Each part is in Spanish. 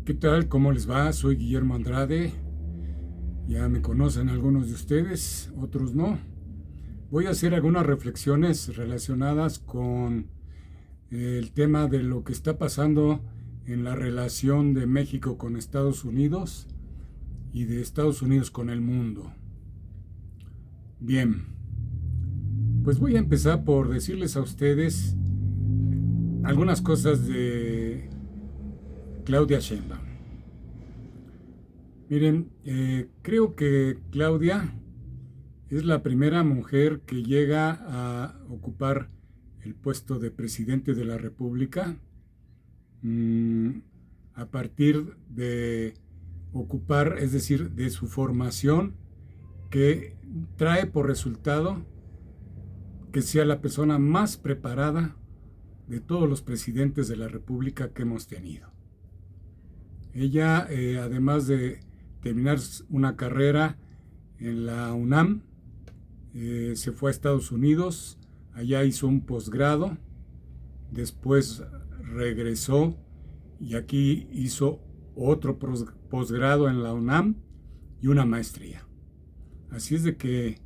¿Qué tal? ¿Cómo les va? Soy Guillermo Andrade. Ya me conocen algunos de ustedes, otros no. Voy a hacer algunas reflexiones relacionadas con el tema de lo que está pasando en la relación de México con Estados Unidos y de Estados Unidos con el mundo. Bien, pues voy a empezar por decirles a ustedes algunas cosas de Claudia Sheinbaum. Miren, creo que Claudia es la primera mujer que llega a ocupar el puesto de presidente de la República mmm, a partir de ocupar, es decir, de su formación, que trae por resultado que sea la persona más preparada de todos los presidentes de la República que hemos tenido. Ella, además de terminar una carrera en la UNAM, se fue a Estados Unidos, allá hizo un posgrado, después regresó y aquí hizo otro posgrado en la UNAM y una maestría. Así es de que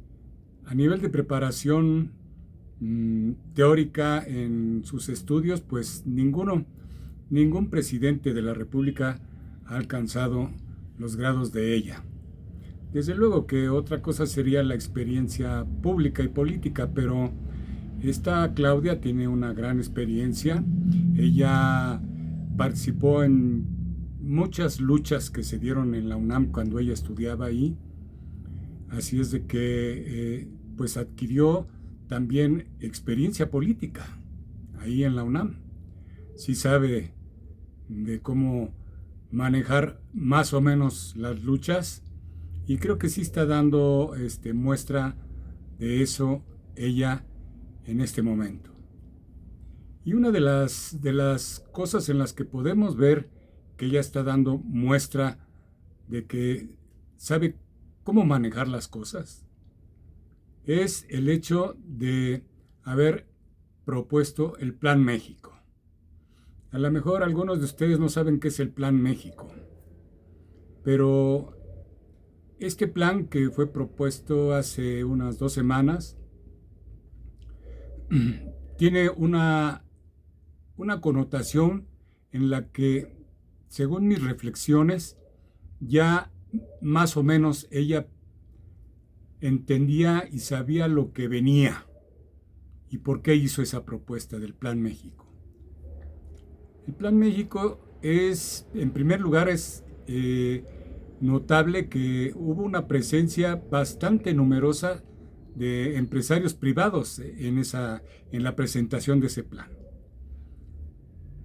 a nivel de preparación teórica en sus estudios, pues ningún presidente de la República ha alcanzado los grados de ella. Desde luego que otra cosa sería la experiencia pública y política, pero esta Claudia tiene una gran experiencia. Ella participó en muchas luchas que se dieron en la UNAM cuando ella estudiaba ahí. Así es de que pues adquirió también experiencia política ahí en la UNAM. Sí sabe de cómo manejar más o menos las luchas y creo que sí está dando muestra de eso ella en este momento. Y una de las cosas en las que podemos ver que ella está dando muestra de que sabe cómo manejar las cosas es el hecho de haber propuesto el Plan México. A lo mejor algunos de ustedes no saben qué es el Plan México, pero este plan que fue propuesto hace unas 2 semanas tiene una connotación en la que, según mis reflexiones, ya más o menos ella entendía y sabía lo que venía y por qué hizo esa propuesta del Plan México. El Plan México es, en primer lugar, es notable que hubo una presencia bastante numerosa de empresarios privados en la presentación de ese plan.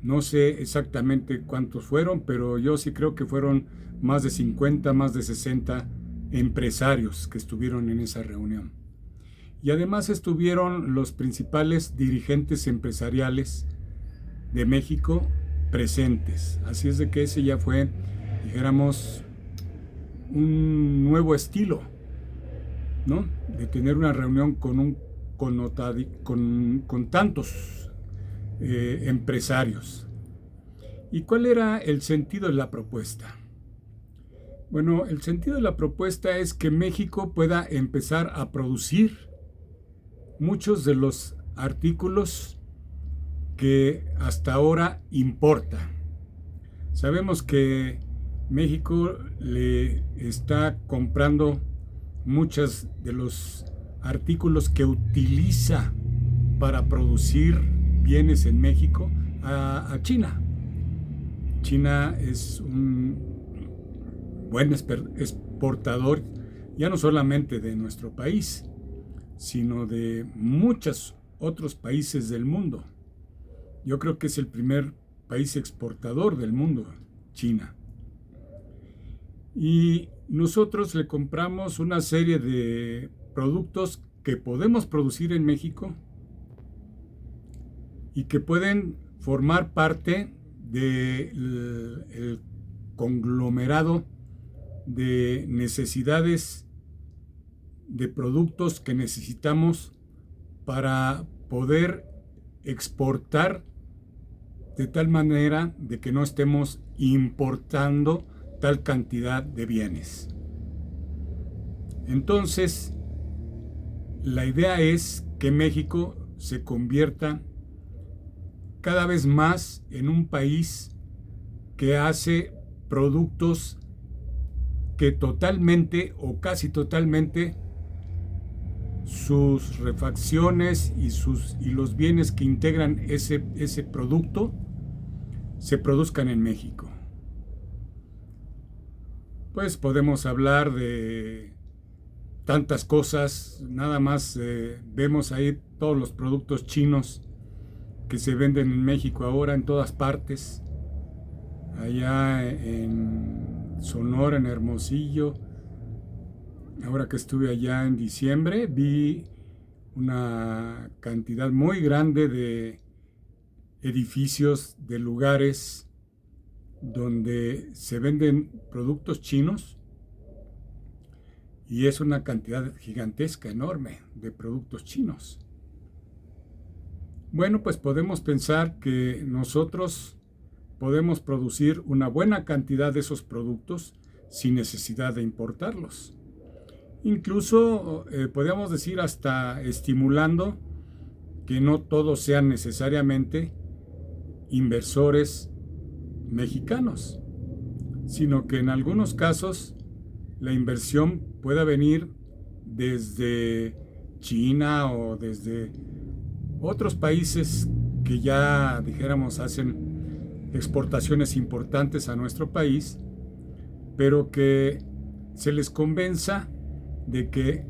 No sé exactamente cuántos fueron, pero yo sí creo que fueron más de 50, más de 60 empresarios que estuvieron en esa reunión. Y además estuvieron los principales dirigentes empresariales de México presentes. Así es de que ese ya fue, dijéramos, un nuevo estilo, ¿no? De tener una reunión con tantos empresarios. ¿Y cuál era el sentido de la propuesta? Bueno, el sentido de la propuesta es que México pueda empezar a producir muchos de los artículos que hasta ahora importa. Sabemos que México le está comprando muchos de los artículos que utiliza para producir bienes en México a China. China es un buen exportador, ya no solamente de nuestro país, sino de muchos otros países del mundo. Yo creo que es el primer país exportador del mundo, China. Y nosotros le compramos una serie de productos que podemos producir en México y que pueden formar parte del conglomerado de necesidades de productos que necesitamos para poder exportar de tal manera de que no estemos importando tal cantidad de bienes. Entonces, la idea es que México se convierta cada vez más en un país que hace productos que totalmente o casi totalmente sus refacciones y los bienes que integran ese producto se produzcan en México. Pues podemos hablar de tantas cosas, nada más vemos ahí todos los productos chinos que se venden en México ahora en todas partes, allá en Sonora, en Hermosillo. Ahora que estuve allá en diciembre, vi una cantidad muy grande de edificios, de lugares donde se venden productos chinos, y es una cantidad gigantesca, enorme, de productos chinos. Bueno, pues podemos pensar que nosotros podemos producir una buena cantidad de esos productos sin necesidad de importarlos. Incluso podríamos decir hasta estimulando que no todos sean necesariamente inversores mexicanos, sino que en algunos casos la inversión pueda venir desde China o desde otros países que ya, dijéramos, hacen exportaciones importantes a nuestro país, pero que se les convenza de que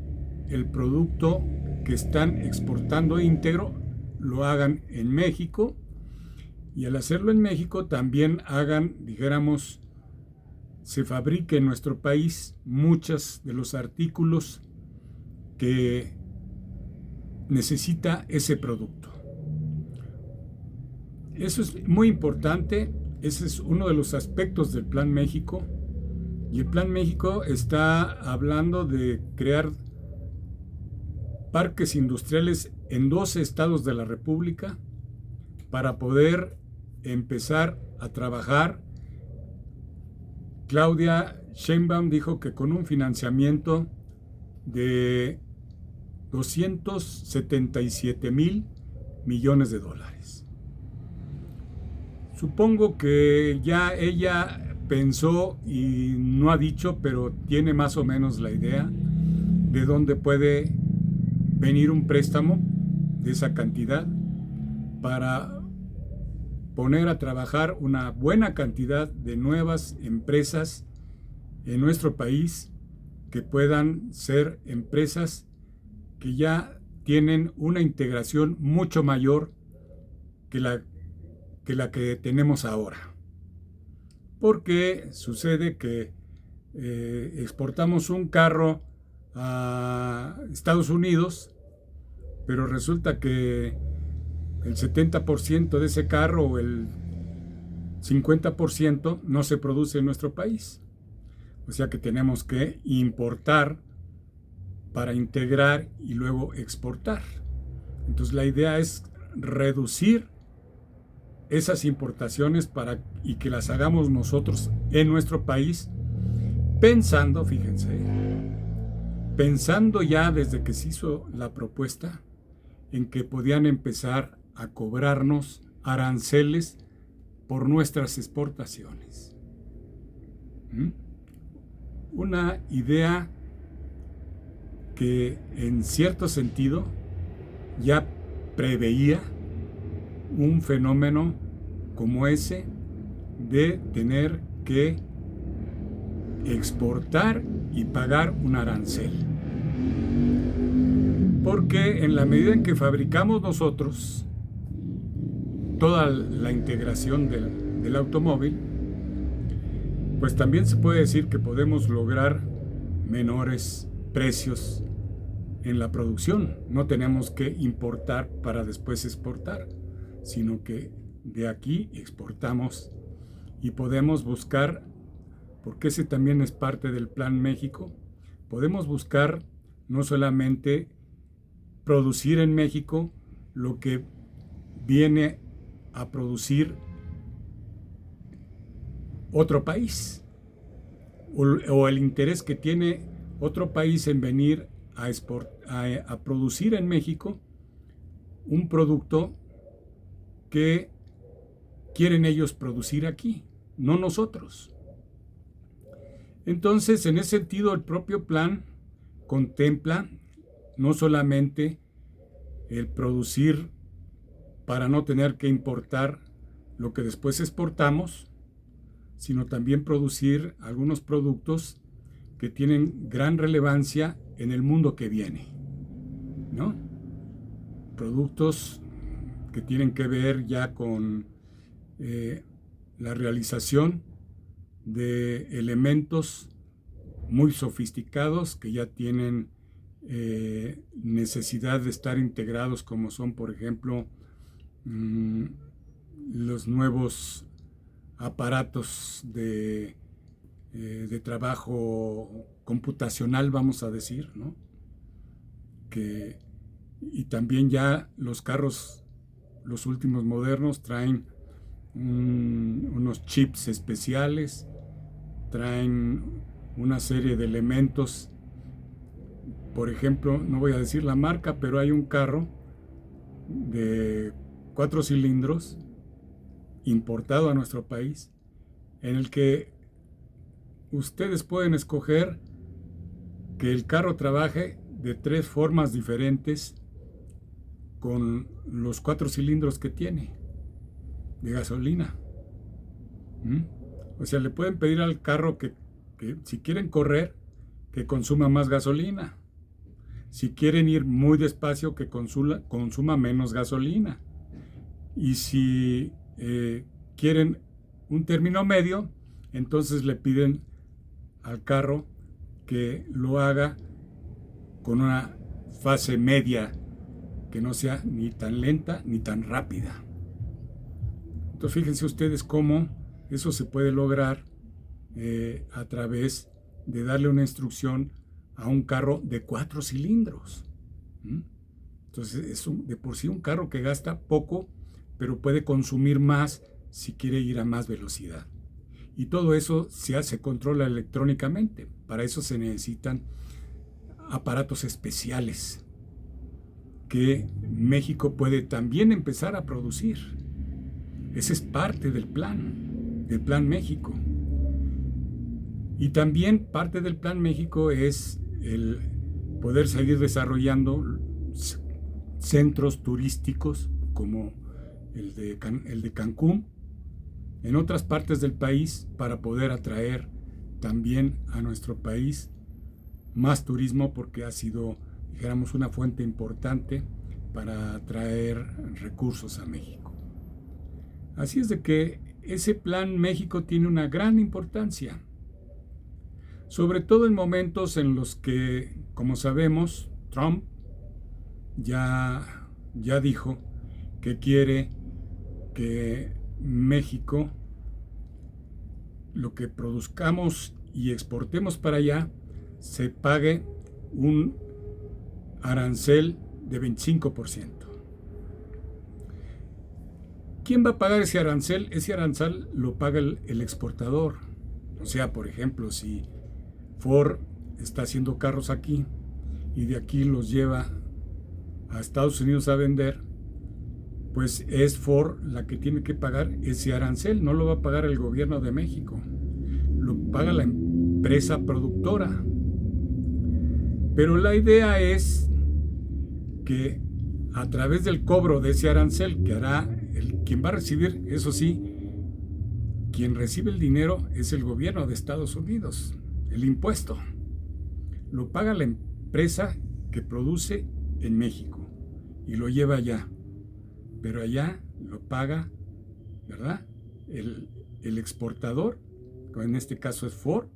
el producto que están exportando íntegro lo hagan en México, y al hacerlo en México también hagan, dijéramos, se fabrique en nuestro país muchos de los artículos que necesita ese producto. Eso es muy importante, ese es uno de los aspectos del Plan México, y el Plan México está hablando de crear parques industriales en 12 estados de la República para poder empezar a trabajar. Claudia Sheinbaum dijo que con un financiamiento de 277,000 millones de dólares. Supongo que ya ella pensó y no ha dicho, pero tiene más o menos la idea de dónde puede venir un préstamo de esa cantidad para poner a trabajar una buena cantidad de nuevas empresas en nuestro país, que puedan ser empresas que ya tienen una integración mucho mayor que la que tenemos ahora. Porque sucede que exportamos un carro a Estados Unidos, pero resulta que el 70% de ese carro o el 50% no se produce en nuestro país. O sea que tenemos que importar para integrar y luego exportar. Entonces la idea es reducir esas importaciones y que las hagamos nosotros en nuestro país, pensando, fíjense, pensando ya desde que se hizo la propuesta en que podían empezar a cobrarnos aranceles por nuestras exportaciones. Una idea que en cierto sentido ya preveía un fenómeno como ese de tener que exportar y pagar un arancel. Porque en la medida en que fabricamos nosotros toda la integración del automóvil, pues también se puede decir que podemos lograr menores precios en la producción. No tenemos que importar para después exportar, sino que de aquí exportamos y podemos buscar, porque ese también es parte del Plan México, podemos buscar no solamente producir en México lo que viene a producir otro país o el interés que tiene otro país en venir a producir en México un producto que quieren ellos producir aquí, no nosotros. Entonces, en ese sentido, el propio plan contempla no solamente el producir para no tener que importar lo que después exportamos, sino también producir algunos productos que tienen gran relevancia en el mundo que viene, ¿no? Productos que tienen que ver ya con la realización de elementos muy sofisticados que ya tienen necesidad de estar integrados, como son, por ejemplo, los nuevos aparatos de trabajo computacional, vamos a decir, ¿no? Y también ya los carros, los últimos modernos, traen unos chips especiales, traen una serie de elementos. Por ejemplo, no voy a decir la marca, pero hay un carro de 4 cilindros importado a nuestro país, en el que ustedes pueden escoger que el carro trabaje de 3 formas diferentes con los 4 cilindros que tiene de gasolina. O sea, le pueden pedir al carro que si quieren correr, que consuma más gasolina. Si quieren ir muy despacio, que consuma menos gasolina. Y si quieren un término medio, entonces le piden al carro que lo haga con una fase media, que no sea ni tan lenta ni tan rápida. Entonces fíjense ustedes cómo eso se puede lograr a través de darle una instrucción a un carro de 4 cilindros. Entonces es de por sí un carro que gasta poco, pero puede consumir más si quiere ir a más velocidad. Y todo eso se controla electrónicamente. Para eso se necesitan aparatos especiales que México puede también empezar a producir. Ese es parte del Plan México. Y también parte del Plan México es el poder seguir desarrollando centros turísticos como el de Cancún en otras partes del país, para poder atraer también a nuestro país más turismo, porque ha sido, dijéramos, una fuente importante para atraer recursos a México. Así es de que ese Plan México tiene una gran importancia, sobre todo en momentos en los que, como sabemos, Trump ya dijo que quiere que México, lo que produzcamos y exportemos para allá, se pague un arancel de 25%. ¿Quién va a pagar ese arancel? Ese arancel lo paga el exportador. O sea, por ejemplo, si Ford está haciendo carros aquí y de aquí los lleva a Estados Unidos a vender, pues es Ford la que tiene que pagar ese arancel. No lo va a pagar el gobierno de México, lo paga la empresa productora. Pero la idea es que a través del cobro de ese arancel que hará quien va a recibir, eso sí, quien recibe el dinero es el gobierno de Estados Unidos. El impuesto lo paga la empresa que produce en México y lo lleva allá, pero allá lo paga, ¿verdad?, el exportador, que en este caso es Ford,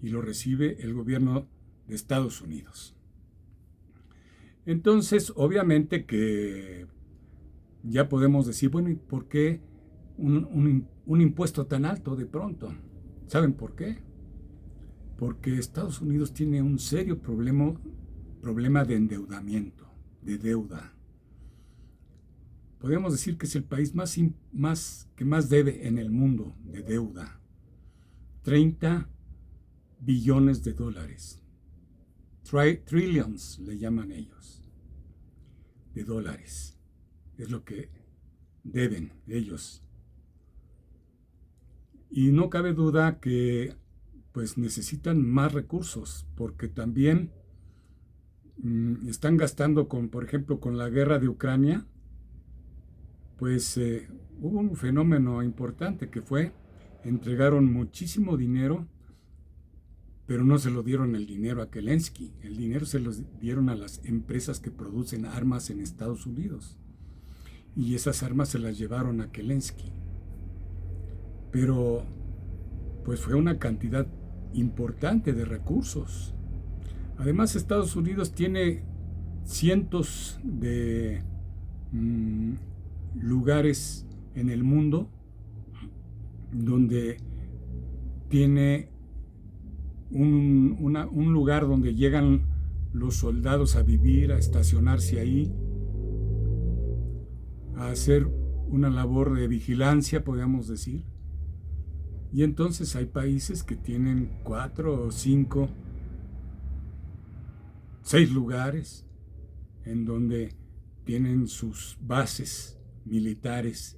y lo recibe el gobierno de Estados Unidos. Entonces, obviamente que ya podemos decir, bueno, ¿y por qué un impuesto tan alto de pronto? ¿Saben por qué? Porque Estados Unidos tiene un serio problema de endeudamiento, de deuda. Podemos decir que es el país que más debe en el mundo de deuda. 30 billones de dólares. Trillions le llaman ellos, de dólares. Es lo que deben ellos. Y no cabe duda que pues necesitan más recursos, porque también están gastando por ejemplo, con la guerra de Ucrania, pues hubo un fenómeno importante que fue, entregaron muchísimo dinero, pero no se lo dieron el dinero a Zelensky. El dinero se lo dieron a las empresas que producen armas en Estados Unidos. Y esas armas se las llevaron a Zelensky. Pero pues fue una cantidad importante de recursos. Además, Estados Unidos tiene cientos de lugares en el mundo donde tiene un lugar donde llegan los soldados a vivir, a estacionarse ahí, a hacer una labor de vigilancia, podríamos decir. Y entonces hay países que tienen 4 o 5, 6 lugares en donde tienen sus bases militares.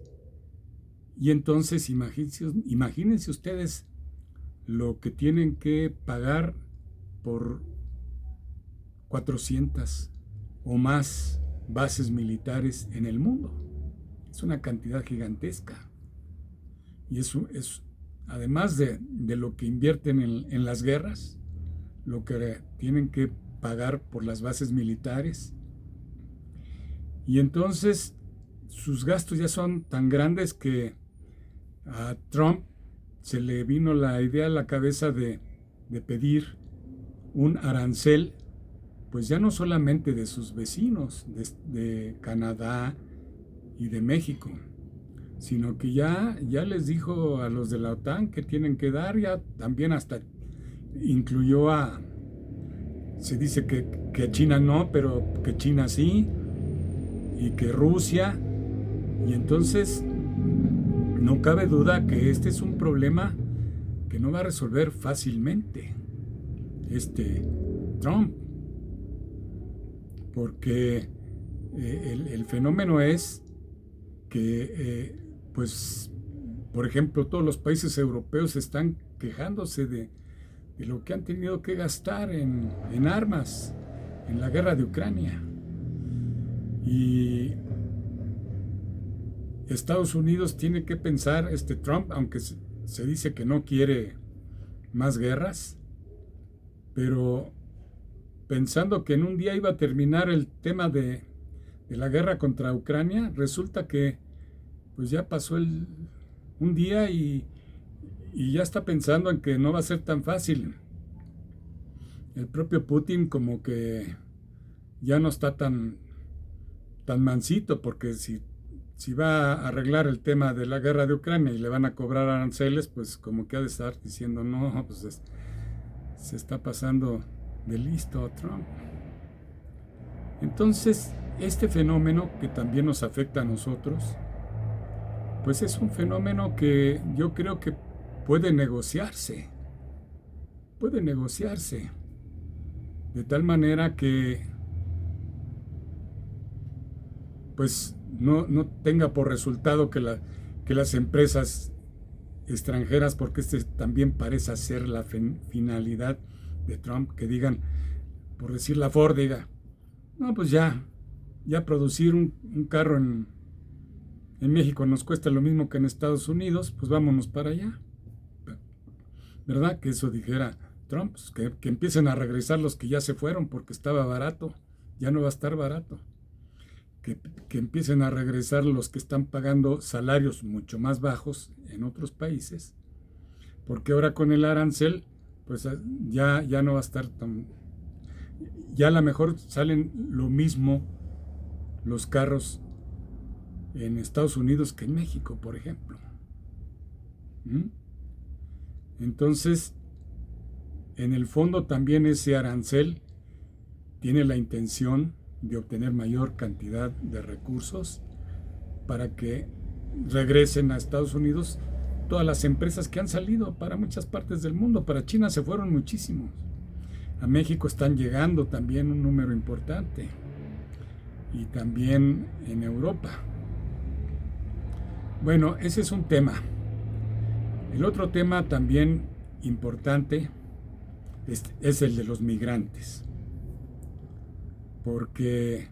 Y entonces imagínense ustedes lo que tienen que pagar por 400 o más bases militares en el mundo. Es una cantidad gigantesca. Y eso es, además de lo que invierten en las guerras, lo que tienen que pagar por las bases militares. Y entonces sus gastos ya son tan grandes que a Trump se le vino la idea a la cabeza de pedir un arancel, pues ya no solamente de sus vecinos, de Canadá y de México, sino que ya les dijo a los de la OTAN que tienen que dar, ya también hasta incluyó se dice que China no, pero que China sí, y que Rusia, y entonces no cabe duda que este es un problema que no va a resolver fácilmente Trump, porque el fenómeno es que, pues, por ejemplo, todos los países europeos están quejándose de lo que han tenido que gastar en armas en la guerra de Ucrania. Y Estados Unidos tiene que pensar, Trump, aunque se dice que no quiere más guerras, pero pensando que en un día iba a terminar el tema de la guerra contra Ucrania, resulta que pues ya pasó un día y ya está pensando en que no va a ser tan fácil. El propio Putin como que ya no está tan mansito, porque si va a arreglar el tema de la guerra de Ucrania y le van a cobrar aranceles, pues como que ha de estar diciendo, no, pues se está pasando de listo Trump. Entonces, este fenómeno que también nos afecta a nosotros, pues es un fenómeno que yo creo que puede negociarse, de tal manera que pues no tenga por resultado que las empresas extranjeras, porque también parece ser la finalidad de Trump, que digan, por decir la Ford, diga, no, pues ya producir un carro en México nos cuesta lo mismo que en Estados Unidos, pues vámonos para allá. ¿Verdad? Que eso dijera Trump, pues que empiecen a regresar los que ya se fueron porque estaba barato, ya no va a estar barato. Que empiecen a regresar los que están pagando salarios mucho más bajos en otros países, porque ahora con el arancel, pues ya no va a estar tan... Ya a lo mejor salen lo mismo los carros en Estados Unidos que en México, por ejemplo. Entonces, en el fondo también ese arancel tiene la intención de obtener mayor cantidad de recursos para que regresen a Estados Unidos todas las empresas que han salido para muchas partes del mundo. Para China se fueron muchísimos. A México están llegando también un número importante. Y también en Europa. Bueno, ese es un tema. El otro tema también importante es el de los migrantes. ¿Por qué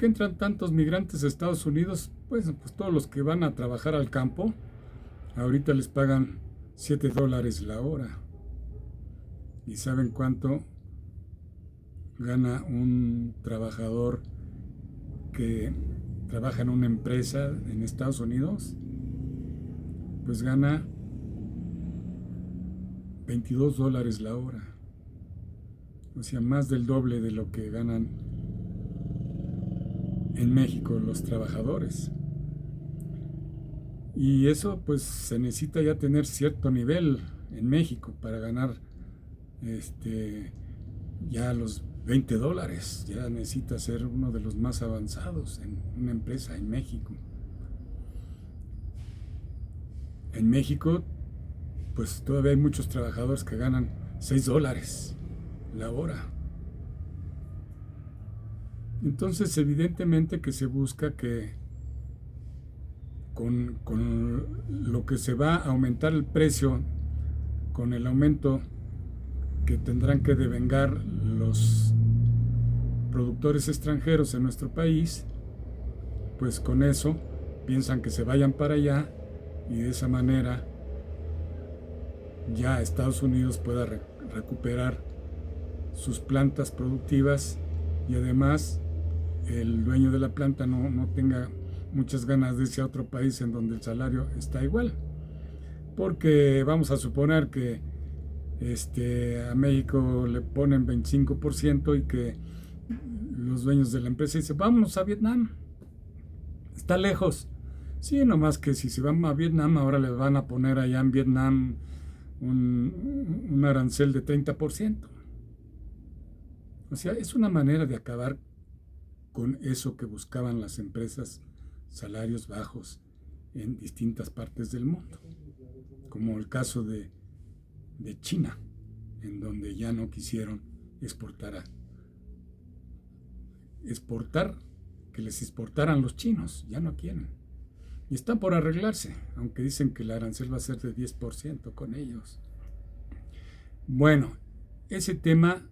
entran tantos migrantes a Estados Unidos? Pues todos los que van a trabajar al campo, ahorita les pagan $7 la hora. ¿Y saben cuánto gana un trabajador que trabaja en una empresa en Estados Unidos? Pues gana $22 la hora. O sea, más del doble de lo que ganan en México los trabajadores. Y eso pues se necesita ya tener cierto nivel en México para ganar ya los $20. Ya necesita ser uno de los más avanzados en una empresa en México. En México pues todavía hay muchos trabajadores que ganan $6 la hora. Entonces evidentemente que se busca que con lo que se va a aumentar el precio, con el aumento que tendrán que devengar los productores extranjeros en nuestro país, pues con eso piensan que se vayan para allá y de esa manera ya Estados Unidos pueda recuperar sus plantas productivas y además el dueño de la planta no tenga muchas ganas de irse a otro país en donde el salario está igual. Porque vamos a suponer que a México le ponen 25% y que los dueños de la empresa dicen, vámonos a Vietnam, está lejos. Sí, nomás que si se van a Vietnam, ahora les van a poner allá en Vietnam un arancel de 30%. O sea, es una manera de acabar con eso que buscaban las empresas, salarios bajos en distintas partes del mundo, como el caso de China, en donde ya no quisieron exportar, que les exportaran los chinos, ya no quieren. Y están por arreglarse, aunque dicen que el arancel va a ser de 10% con ellos. Bueno, ese tema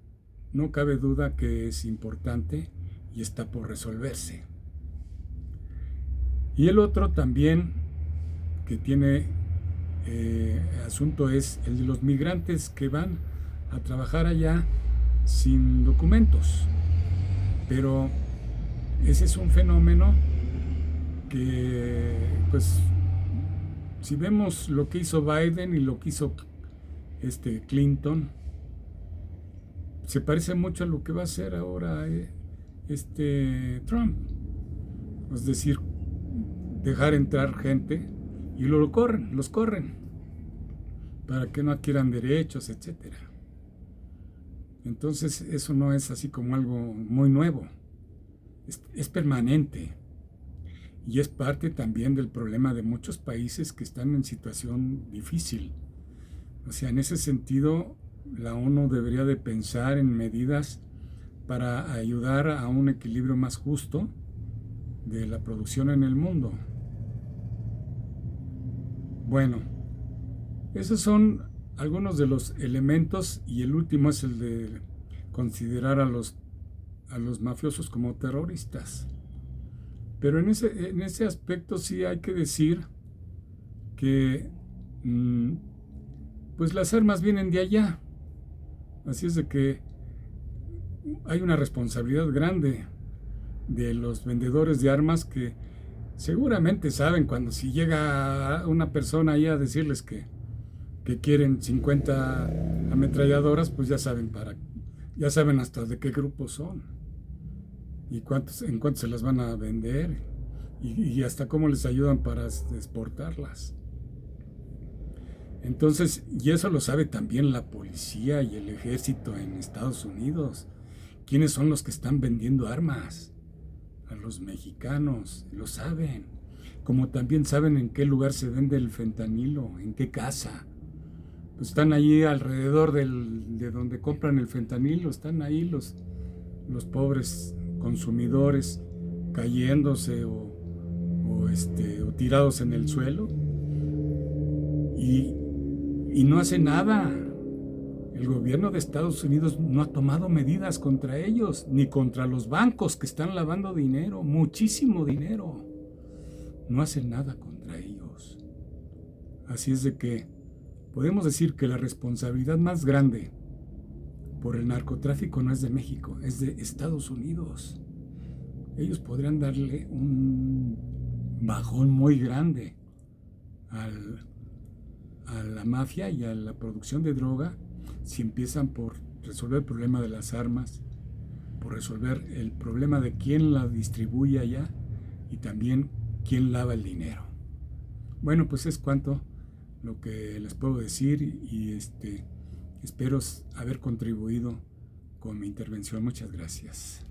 no cabe duda que es importante y está por resolverse. Y el otro también que tiene asunto es el de los migrantes que van a trabajar allá sin documentos. Pero ese es un fenómeno que, pues, si vemos lo que hizo Biden y lo que hizo Clinton, se parece mucho a lo que va a hacer ahora Trump. Es decir, dejar entrar gente y los corren para que no adquieran derechos, etcétera. Entonces eso no es así como algo muy nuevo, es permanente y es parte también del problema de muchos países que están en situación difícil. O sea, en ese sentido, la ONU debería de pensar en medidas para ayudar a un equilibrio más justo de la producción en el mundo. Bueno, esos son algunos de los elementos y el último es el de considerar a los mafiosos como terroristas. Pero en ese aspecto sí hay que decir que pues las armas vienen de allá. Así es de que hay una responsabilidad grande de los vendedores de armas que seguramente saben cuando si llega una persona ahí a decirles que quieren 50 ametralladoras, pues ya saben hasta de qué grupo son y en cuánto se las van a vender y hasta cómo les ayudan para exportarlas. Entonces, y eso lo sabe también la policía y el ejército en Estados Unidos. ¿Quiénes son los que están vendiendo armas? A los mexicanos, lo saben. como también saben en qué lugar se vende el fentanilo, en qué casa. Pues están ahí alrededor de donde compran el fentanilo, están ahí los pobres consumidores cayéndose o tirados en el suelo y no hace nada. El gobierno de Estados Unidos no ha tomado medidas contra ellos, ni contra los bancos que están lavando dinero, muchísimo dinero. No hacen nada contra ellos. Así es de que podemos decir que la responsabilidad más grande por el narcotráfico no es de México, es de Estados Unidos. Ellos podrían darle un bajón muy grande a la mafia y a la producción de droga si empiezan por resolver el problema de las armas, por resolver el problema de quién la distribuye allá y también quién lava el dinero. Bueno, pues es cuanto lo que les puedo decir y espero haber contribuido con mi intervención. Muchas gracias.